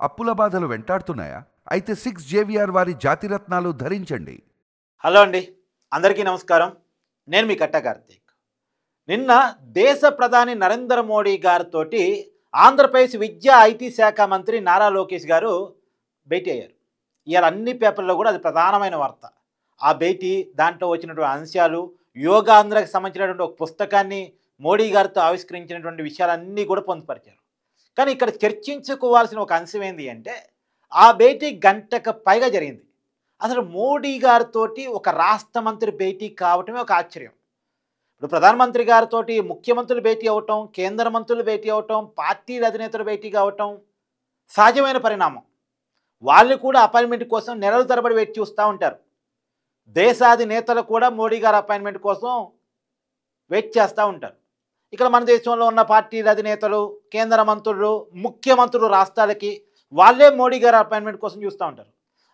అప్పుల బాధలు వెంటాడుతున్నాయా? అయితే 6 జేవిఆర్ వారి జాతిరత్నాలు ధరించండి. హలో అండి, అందరికీ నమస్కారం. నేను మీ కట్ట కార్తీక్. నిన్న దేశ ప్రధాని నరేంద్ర మోడీ గారితోటి ఆంధ్రప్రదేశ్ విద్యా ఐటీ శాఖ మంత్రి నారా లోకేష్ గారు భేటీ అయ్యారు. ఇవాళ అన్ని పేపర్లో కూడా అది ప్రధానమైన వార్త. ఆ భేటీ దాంట్లో వచ్చినటువంటి అంశాలు, యోగాంధ్రకి సంబంధించినటువంటి ఒక పుస్తకాన్ని మోడీ గారితో ఆవిష్కరించినటువంటి విషయాలన్నీ కూడా పొందుపరిచారు. కానీ ఇక్కడ చర్చించుకోవాల్సిన ఒక అంశం ఏంటి అంటే, ఆ భేటీ గంటకు పైగా జరిగింది. అసలు మోడీ గారితో ఒక రాష్ట్ర మంత్రి భేటీ కావటమే ఒక ఆశ్చర్యం. ఇప్పుడు ప్రధానమంత్రి గారితో ముఖ్యమంత్రులు భేటీ అవ్వటం, కేంద్ర మంత్రులు భేటీ అవ్వటం, పార్టీల అధినేతలు భేటీ కావటం సహజమైన పరిణామం. వాళ్ళు కూడా అపాయింట్మెంట్ కోసం నెలల తరబడి వెయిట్ చూస్తూ ఉంటారు. దేశాధినేతలు కూడా మోడీ గారి అపాయింట్మెంట్ కోసం వెయిట్ చేస్తూ ఉంటారు. ఇక్కడ మన దేశంలో ఉన్న పార్టీల అధినేతలు, కేంద్ర మంత్రులు, ముఖ్యమంత్రులు రాష్ట్రాలకి వాళ్ళే మోడీ గారి అపాయింట్మెంట్ కోసం చూస్తూ ఉంటారు.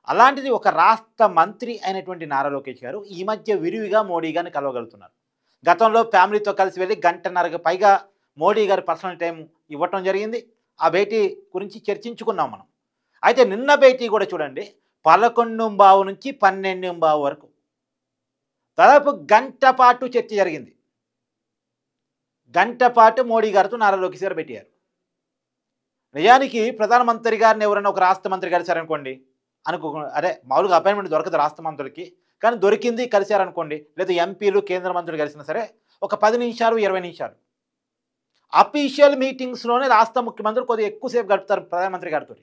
అలాంటిది ఒక రాష్ట్ర మంత్రి అయినటువంటి నారా లోకేష్ గారు ఈ మధ్య విరివిగా మోడీ గారిని కలవగలుగుతున్నారు. గతంలో ఫ్యామిలీతో కలిసి వెళ్ళి గంటన్నరకు పైగా మోడీ గారి పర్సనల్ టైం ఇవ్వటం జరిగింది. ఆ భేటీ గురించి చర్చించుకున్నాం మనం. అయితే నిన్న భేటీ కూడా చూడండి, 11:15 నుంచి 12:15 వరకు దాదాపు గంట పాటు చర్చ జరిగింది. గంట పాటు మోడీ గారితో నారా లోకేష్ గారు పెట్టారు. నిజానికి ప్రధానమంత్రి గారిని ఎవరైనా ఒక రాష్ట్ర మంత్రి కలిశారనుకోండి, అదే మామూలుగా అపాయింట్మెంట్ దొరకదు రాష్ట్ర మంత్రులకి, కానీ దొరికింది కలిశారనుకోండి, లేదా ఎంపీలు కేంద్ర మంత్రులు కలిసినా సరే ఒక 10 నిమిషాలు 20 నిమిషాలు అఫీషియల్ మీటింగ్స్లోనే రాష్ట్ర ముఖ్యమంత్రులు కొద్దిగా ఎక్కువసేపు గడుపుతారు ప్రధానమంత్రి గారితో.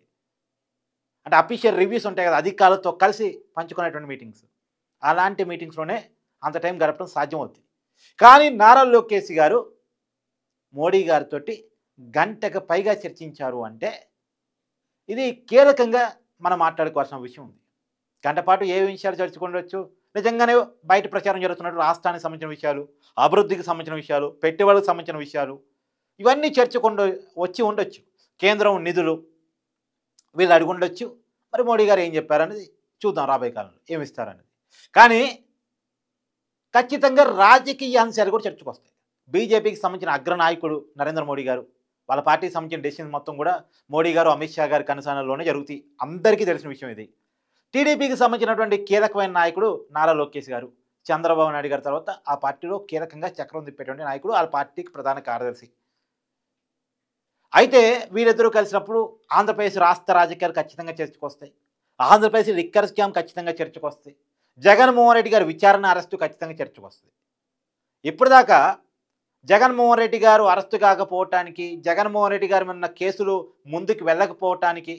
అంటే అఫీషియల్ రివ్యూస్ ఉంటాయి కదా, అధికారులతో కలిసి పంచుకునేటువంటి మీటింగ్స్, అలాంటి మీటింగ్స్లోనే అంత టైం గడపడం సాధ్యం అవుతుంది. కానీ నారా లోకేష్ గారు మోడీ గారితో గంటకు పైగా చర్చించారు అంటే ఇది కీలకంగా మనం మాట్లాడుకోవాల్సిన విషయం ఉంది. గంట పాటు ఏ విషయాలు చర్చించుకోవచ్చు? నిజంగానే బయట ప్రచారం జరుగుతున్నట్టు రాష్ట్రానికి సంబంధించిన విషయాలు, అభివృద్ధికి సంబంధించిన విషయాలు, పెట్టుబడులకు సంబంధించిన విషయాలు, ఇవన్నీ వచ్చి ఉండొచ్చు. కేంద్రం నిధులు వీళ్ళు అడిగి ఉండొచ్చు. మరి మోడీ గారు ఏం చెప్పారనేది చూద్దాం రాబోయే కాలంలో ఏమిస్తారనేది. కానీ ఖచ్చితంగా రాజకీయ అంశాలు కూడా చర్చకు వస్తాయి. బీజేపీకి సంబంధించిన అగ్రనాయకుడు నరేంద్ర మోడీ గారు, వాళ్ళ పార్టీకి సంబంధించిన డెసిషన్ మొత్తం కూడా మోడీ గారు, అమిత్ షా గారి కనుసరణలోనే జరుగుతాయి. అందరికీ తెలిసిన విషయం ఇది. టీడీపీకి సంబంధించినటువంటి కీలకమైన నాయకుడు నారా లోకేష్ గారు, చంద్రబాబు నాయుడు గారి తర్వాత ఆ పార్టీలో కీలకంగా చక్రం తిప్పేటువంటి నాయకుడు, ఆ పార్టీకి ప్రధాన కార్యదర్శి. అయితే వీరిద్దరూ కలిసినప్పుడు ఆంధ్రప్రదేశ్ రాష్ట్ర రాజకీయాలు ఖచ్చితంగా చర్చకు వస్తాయి. ఆంధ్రప్రదేశ్ లిక్కర్ స్కామ్ ఖచ్చితంగా చర్చకు వస్తాయి. జగన్మోహన్ రెడ్డి గారి విచారణ అరెస్టు ఖచ్చితంగా చర్చకు వస్తుంది. ఇప్పటిదాకా జగన్మోహన్ రెడ్డి గారు అరెస్టు కాకపోవటానికి, జగన్మోహన్ రెడ్డి గారి మీద కేసులు ముందుకు వెళ్ళకపోవటానికి,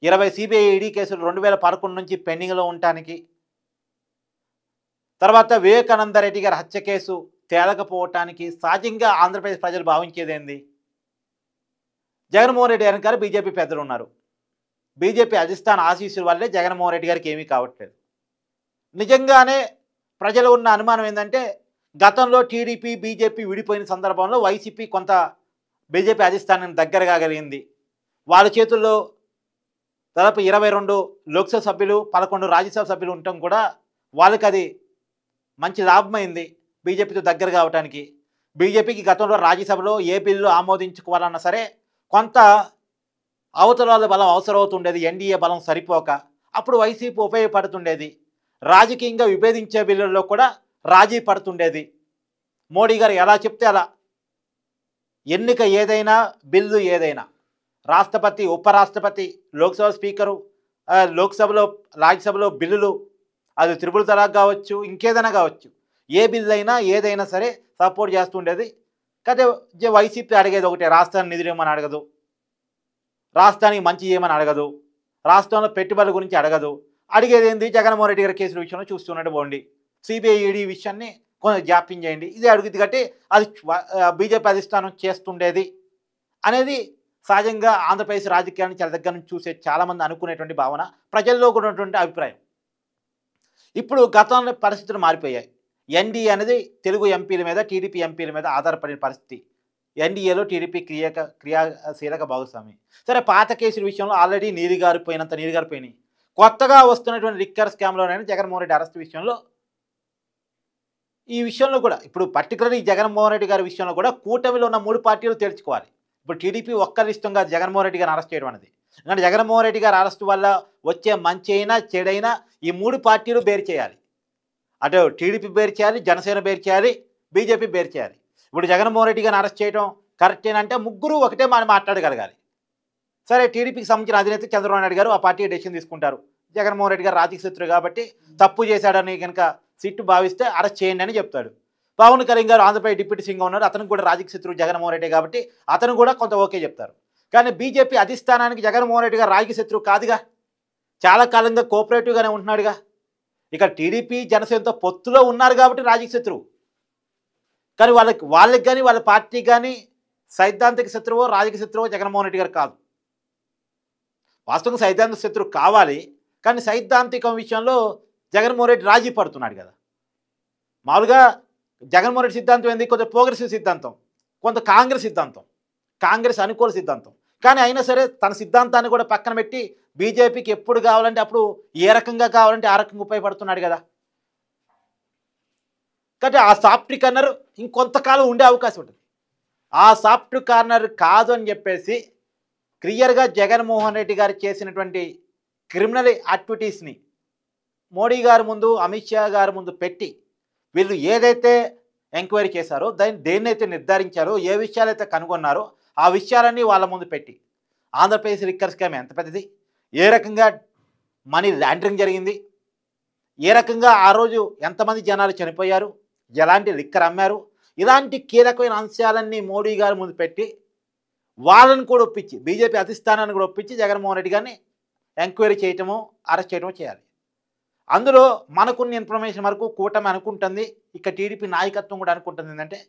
20 సిబిఐ ఈడీ కేసులు 2011 నుంచి పెండింగ్లో ఉండటానికి, తర్వాత వివేకానంద రెడ్డి గారి హత్య కేసు తేలకపోవటానికి సహజంగా ఆంధ్రప్రదేశ్ ప్రజలు భావించేదేంది? జగన్మోహన్ రెడ్డి గారి బీజేపీ పెద్దలు ఉన్నారు. బీజేపీ అధిష్టాన ఆశీస్సుల వల్లే జగన్మోహన్ రెడ్డి గారికి ఏమీ కావట్లేదు. నిజంగానే ప్రజలు ఉన్న అనుమానం ఏంటంటే, గతంలో టీడీపీ బీజేపీ విడిపోయిన సందర్భంలో వైసీపీ కొంత బీజేపీ అధిష్టానం దగ్గర కాగలిగింది. వాళ్ళ చేతుల్లో దాదాపు 22 లోక్సభ సభ్యులు, 11 రాజ్యసభ సభ్యులు ఉండటం కూడా వాళ్ళకి అది మంచి లాభమైంది బీజేపీతో దగ్గర కావడానికి. బీజేపీకి గతంలో రాజ్యసభలో ఏ బిల్లు ఆమోదించుకోవాలన్నా సరే కొంత అవతల వాళ్ళ బలం అవసరమవుతుండేది, ఎన్డీఏ బలం సరిపోక. అప్పుడు వైసీపీ ఉపయోగపడుతుండేది. రాజకీయంగా విభేదించే బిల్లుల్లో కూడా రాజీ పడుతుండేది. మోడీ గారు ఎలా చెప్తే అలా, ఎన్నిక ఏదైనా, బిల్లు ఏదైనా, రాష్ట్రపతి, ఉపరాష్ట్రపతి, లోక్సభ స్పీకరు, లోక్సభలో రాజ్యసభలో బిల్లులు, అది త్రిపుల్ తలాక్ కావచ్చు, ఇంకేదైనా కావచ్చు, ఏ బిల్లు అయినా ఏదైనా సరే సపోర్ట్ చేస్తుండేది. కాకపోతే వైసీపీ అడిగేది ఒకటే, రాష్ట్రాన్ని నిధులు ఏమని అడగదు, రాష్ట్రానికి మంచి చేయమని అడగదు, రాష్ట్రంలో పెట్టుబడుల గురించి అడగదు. అడిగేది ఏంది? జగన్మోహన్ రెడ్డి గారి కేసుల విషయంలో చూస్తున్నట్టు పోండి, సిబిఐ ఈడీ విషయాన్ని కొంచెం జాప్యం చేయండి, ఇదే అడుగుద్ది కట్టి అది బీజేపీ అధిష్టానం చేస్తుండేది అనేది సహజంగా ఆంధ్రప్రదేశ్ రాజకీయాన్ని చాలా దగ్గర నుంచి చూసే చాలామంది అనుకునేటువంటి భావన, ప్రజల్లో కూడా ఉన్నటువంటి అభిప్రాయం. ఇప్పుడు గతంలో పరిస్థితులు మారిపోయాయి. ఎన్డీఏ అనేది తెలుగు ఎంపీల మీద, టీడీపీ ఎంపీల మీద ఆధారపడిన పరిస్థితి. ఎన్డీఏలో టీడీపీ క్రియాశీలక భాగస్వామి. సరే, పాత కేసుల విషయంలో ఆల్రెడీ నీరుగారిపోయినాయి. కొత్తగా వస్తున్నటువంటి లిక్కర్ స్కామ్లోనైనా జగన్మోహన్ రెడ్డి అరెస్ట్ విషయంలో, ఈ విషయంలో కూడా ఇప్పుడు పర్టికులర్లీ జగన్మోహన్ రెడ్డి గారి విషయంలో కూడా కూటమిలో ఉన్న 3 పార్టీలు తేల్చుకోవాలి. ఇప్పుడు టీడీపీ ఒక్కరి ఇష్టంగా జగన్మోహన్ రెడ్డి గారిని అరెస్ట్ చేయడం అనేది, ఎందుకంటే జగన్మోహన్ రెడ్డి గారి అరెస్ట్ వల్ల వచ్చే మంచి అయినా చెడైనా ఈ 3 పార్టీలు బేర్ చేయాలి. అటు టీడీపీ బేర్ చేయాలి, జనసేన బేర్ చేయాలి, బీజేపీ బేర్ చేయాలి. ఇప్పుడు జగన్మోహన్ రెడ్డి గారిని అరెస్ట్ చేయడం కరెక్టేనంటే ముగ్గురు ఒకటే మనం మాట్లాడగలగాలి. సరే, టీడీపీకి సంబంధించిన అధినేత చంద్రబాబు నాయుడు గారు ఆ పార్టీ డెసిషన్ తీసుకుంటారు. జగన్మోహన్ రెడ్డి గారు రాజకీయ శత్రువు కాబట్టి తప్పు చేశాడని కనుక సిట్టు భావిస్తే అరెస్ట్ చేయండి అని చెప్తాడు. పవన్ కళ్యాణ్ గారు ఆంధ్రప్రదేశ్ డిప్యూటీ సీఎంగా ఉన్నారు, అతనికి కూడా రాజకీయ శత్రువు జగన్మోహన్ రెడ్డి కాబట్టి అతను కూడా కొంత ఓకే చెప్తారు. కానీ బీజేపీ అధిష్టానానికి జగన్మోహన్ రెడ్డి గారు రాజకీయ శత్రువు కాదుగా, చాలా కాలంగా కోఆపరేటివ్గానే ఉంటున్నాడుగా. ఇక్కడ టీడీపీ జనసేనతో పొత్తులో ఉన్నారు కాబట్టి రాజకీయ శత్రువు. కానీ వాళ్ళకి కానీ వాళ్ళ పార్టీకి కానీ సైద్ధాంతిక శత్రువో రాజకీయ శత్రువో జగన్మోహన్ రెడ్డి గారు కాదు. వాస్తవంగా సైద్ధాంతిక శత్రువు కావాలి, కానీ సైద్ధాంతిక విషయంలో జగన్మోహన్ రెడ్డి రాజీ పడుతున్నాడు కదా. మామూలుగా జగన్మోహన్ రెడ్డి సిద్ధాంతం ఏంది? కొంత ప్రోగ్రెసివ్ సిద్ధాంతం, కొంత కాంగ్రెస్ సిద్ధాంతం, కాంగ్రెస్ అనుకూల సిద్ధాంతం. కానీ అయినా సరే తన సిద్ధాంతాన్ని కూడా పక్కన పెట్టి బీజేపీకి ఎప్పుడు కావాలంటే అప్పుడు ఏ రకంగా కావాలంటే ఆ రకంగా ఉపయోగపడుతున్నాడు కదా. కాబట్టి ఆ సాఫ్ట్ కార్నర్ ఇంకొంతకాలం ఉండే అవకాశం ఉంటుంది. ఆ సాఫ్ట్ కార్నర్ కాదు అని చెప్పేసి క్లియర్గా జగన్మోహన్ రెడ్డి గారు చేసినటువంటి క్రిమినల్ యాక్టివిటీస్ని మోడీ గారి ముందు, అమిత్ షా గారి ముందు పెట్టి వీళ్ళు ఏదైతే ఎంక్వైరీ చేశారో దేన్నైతే నిర్ధారించారో, ఏ విషయాలైతే కనుగొన్నారో ఆ విషయాలన్నీ వాళ్ళ ముందు పెట్టి ఆంధ్రప్రదేశ్ లిక్కర్ స్కామ్ ఎంత పెద్దది, ఏ రకంగా మనీ లాండరింగ్ జరిగింది, ఏ రకంగా ఆ రోజు ఎంతమంది జనాలు చనిపోయారు, ఎలాంటి లిక్కర్ అమ్మారు, ఇలాంటి కీలకమైన అంశాలన్నీ మోడీ గారి ముందు పెట్టి వాళ్ళని కూడా ఒప్పించి, బీజేపీ అధిష్టానాన్ని కూడా ఒప్పించి జగన్మోహన్ రెడ్డి గారిని ఎంక్వైరీ చేయటమో అరెస్ట్ చేయటమో చేయాలి. అందులో మనకున్న ఇన్ఫర్మేషన్ వరకు కూటమి అనుకుంటుంది, ఇక టీడీపీ నాయకత్వం కూడా అనుకుంటుంది ఏంటంటే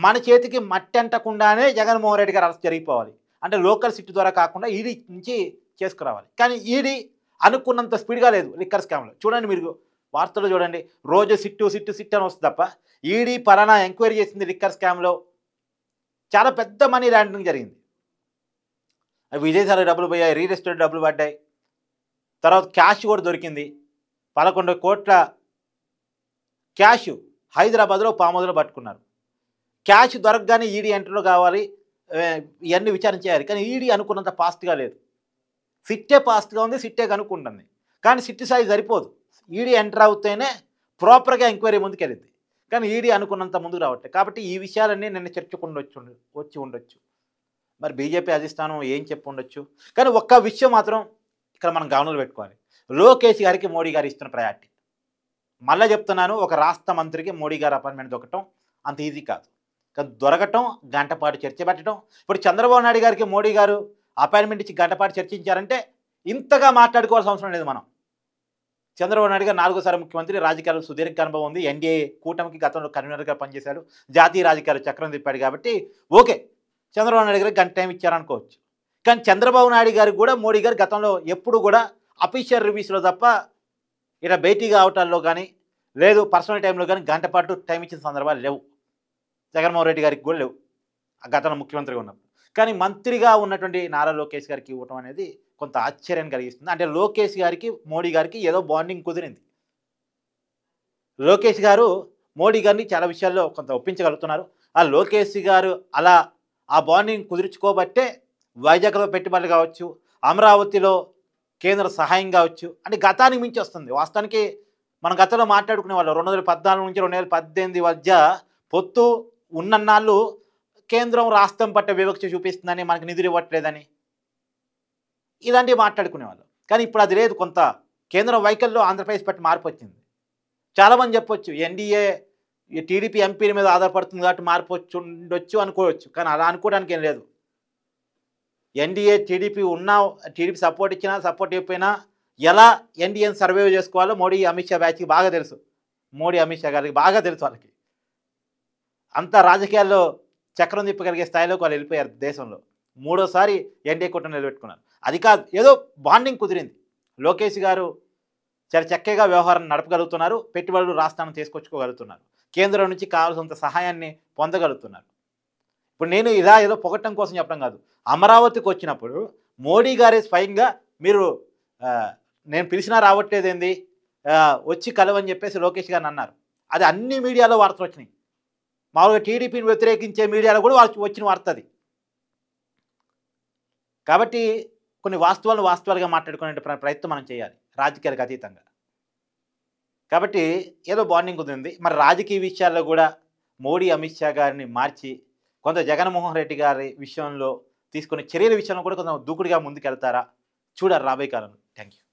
మన చేతికి మట్టి అంటకుండానే జగన్మోహన్ రెడ్డి గారు అరెస్ట్ జరిగిపోవాలి. అంటే లోకల్ సిట్ ద్వారా కాకుండా ఈడీ నుంచి చేసుకురావాలి. కానీ ఈడీ అనుకున్నంత స్పీడ్గా లేదు లిక్కర్ స్కామ్లో. చూడండి, మీరు వార్తలు చూడండి, రోజు సిట్టు అని వస్తుంది తప్ప ఈడీ పలానా ఎంక్వైరీ చేసింది లిక్కర్ స్కామ్లో చాలా పెద్ద మనీ లాండరింగ్ జరిగింది. విదేశాలకు డబ్బులు పోయాయి, రియల్ ఎస్టేట్ డబ్బులు పడ్డాయి, తర్వాత క్యాష్ కూడా దొరికింది. 11 కోట్ల క్యాష్ హైదరాబాద్లో పామోదులో పట్టుకున్నారు. క్యాష్ దొరకగానే ఈడీ ఎంట్రీలో కావాలి, ఇవన్నీ విచారణ చేయాలి. కానీ ఈడీ అనుకున్నంత ఫాస్ట్గా లేదు. సిట్టే ఫాస్ట్గా ఉంది, సిట్టే కనుక్కుంటుంది. కానీ సిట్టి స్థాయి సరిపోదు, ఈడీ ఎంటర్ అవుతేనే ప్రాపర్గా ఎంక్వైరీ ముందుకు వెళ్ళింది. కానీ ఈడీ అనుకున్నంత ముందుకు రావట్లేదు. కాబట్టి ఈ విషయాలన్నీ నిన్న చర్చకుండా వచ్చి ఉండొచ్చు. మరి బీజేపీ అధిష్టానం ఏం చెప్పి ఉండొచ్చు. కానీ ఒక్క విషయం మాత్రం ఇక్కడ మనం గమనంలో పెట్టుకోవాలి, లోకేష్ గారికి మోడీ గారు ఇస్తున్న ప్రయారిటీ. మళ్ళీ చెప్తున్నాను, ఒక రాష్ట్ర మంత్రికి మోడీ గారు అపాయింట్మెంట్ దొరకటం అంత ఈజీ కాదు. కానీ దొరకటం, గంటపాటు చర్చ పెట్టడం. ఇప్పుడు చంద్రబాబు నాయుడు గారికి మోడీ గారు అపాయింట్మెంట్ ఇచ్చి గంటపాటు చర్చించారంటే ఇంతగా మాట్లాడుకోవాల్సిన అవసరం లేదు. మనం చంద్రబాబు నాయుడు గారు 4వ సారి ముఖ్యమంత్రి, రాజకీయాల్లో సుదీర్ఘ అనుభవం ఉంది, ఎన్డీఏ కూటమికి గతంలో కన్వీనర్గా పనిచేశాడు, జాతీయ రాజకీయాలు చక్రం తిప్పాడు. కాబట్టి ఓకే, చంద్రబాబు నాయుడు గారికి గంట టైం ఇచ్చారనుకోవచ్చు. కానీ చంద్రబాబు నాయుడు గారికి కూడా మోడీ గారు గతంలో ఎప్పుడు కూడా అఫీషియల్ రివ్యూస్లో తప్ప ఇలా భేటీ కావటాల్లో కానీ లేదు పర్సనల్ టైంలో కానీ గంటపాటు టైం ఇచ్చిన సందర్భాలు లేవు. జగన్మోహన్ రెడ్డి గారికి కూడా లేవు గతంలో ముఖ్యమంత్రిగా ఉన్నప్పుడు. కానీ మంత్రిగా ఉన్నటువంటి నారా లోకేష్ గారికి ఇవ్వటం అనేది కొంత ఆశ్చర్యాన్ని కలిగిస్తుంది. అంటే లోకేష్ గారికి మోడీ గారికి ఏదో బాండింగ్ కుదిరింది. లోకేష్ గారు మోడీ గారిని చాలా విషయాల్లో కొంత ఒప్పించగలుగుతున్నారు. ఆ లోకేష్ గారు అలా ఆ బాండింగ్ కుదుర్చుకోబట్టే వైజాగ్లో పెట్టుబడులు కావచ్చు, అమరావతిలో కేంద్ర సహాయం కావచ్చు, అంటే గతానికి మించి వస్తుంది. వాస్తవానికి మనం గతంలో మాట్లాడుకునే వాళ్ళు 2014 నుంచి 2018 మధ్య పొత్తు ఉన్నన్నాళ్ళు కేంద్రం రాష్ట్రం పట్ల వివక్ష చూపిస్తుందని, మనకు నిధులు ఇవ్వట్లేదని, ఇలాంటివి మాట్లాడుకునేవాళ్ళు. కానీ ఇప్పుడు అది లేదు. కొంత కేంద్ర వైఖరిలో ఆంధ్రప్రదేశ్ పట్ల మార్పు వచ్చింది. చాలామంది చెప్పొచ్చు ఎన్డీఏ టీడీపీ ఎంపీల మీద ఆధారపడుతుంది కాబట్టి మార్పు ఉండొచ్చు అనుకోవచ్చు. కానీ అలా అనుకోవడానికి ఏం లేదు. ఎన్డీఏ టీడీపీ ఉన్నా, టీడీపీ సపోర్ట్ ఇచ్చినా సపోర్ట్ ఇవ్వకపోయినా ఎలా ఎన్డీఏని సర్వైవ్ చేసుకోవాలో మోడీ అమిత్ షా బ్యాచ్కి బాగా తెలుసు. మోడీ అమిత్ షా గారికి బాగా తెలుసు. వాళ్ళకి అంత రాజకీయాల్లో చక్రం తిప్పగలిగే స్థాయిలోకి వాళ్ళు వెళ్ళిపోయారు. దేశంలో 3వ సారి ఎన్డీఏ కూటమి నిలబెట్టుకున్నారు. అది కాదు, ఏదో బాండింగ్ కుదిరింది. లోకేష్ గారు చాలా చక్కగా వ్యవహారం నడపగలుగుతున్నారు, పెట్టుబడులు రాష్ట్రాన్ని తీసుకొచ్చుకోగలుగుతున్నారు, కేంద్రం నుంచి కావాల్సినంత సహాయాన్ని పొందగలుగుతున్నారు. ఇప్పుడు నేను ఇలా ఏదో పొగట్టం కోసం చెప్పడం కాదు. అమరావతికి వచ్చినప్పుడు మోడీ గారే స్వయంగా మీరు నేను పిలిచినా రావట్లేదేంది, వచ్చి కలవని చెప్పేసి లోకేష్ గారిని అన్నారు. అది అన్ని మీడియాలో వార్తలు వచ్చినాయి. మామూలుగా టీడీపీని వ్యతిరేకించే మీడియాలో కూడా వచ్చిన వార్త అది. కాబట్టి కొన్ని వాస్తవాలుగా మాట్లాడుకునే ప్రయత్నం మనం చేయాలి రాజకీయాలకు అతీతంగా. కాబట్టి ఏదో బాండింగ్ ఉంది. మరి రాజకీయ విషయాల్లో కూడా మోడీ, అమిత్ షా గారిని మార్చి కొంత జగన్మోహన్ రెడ్డి గారి విషయంలో తీసుకునే చర్యల విషయంలో కూడా కొంత దూకుడుగా ముందుకెళ్తారా? చూడాలి రాబోయే కాలంలో. Thank you.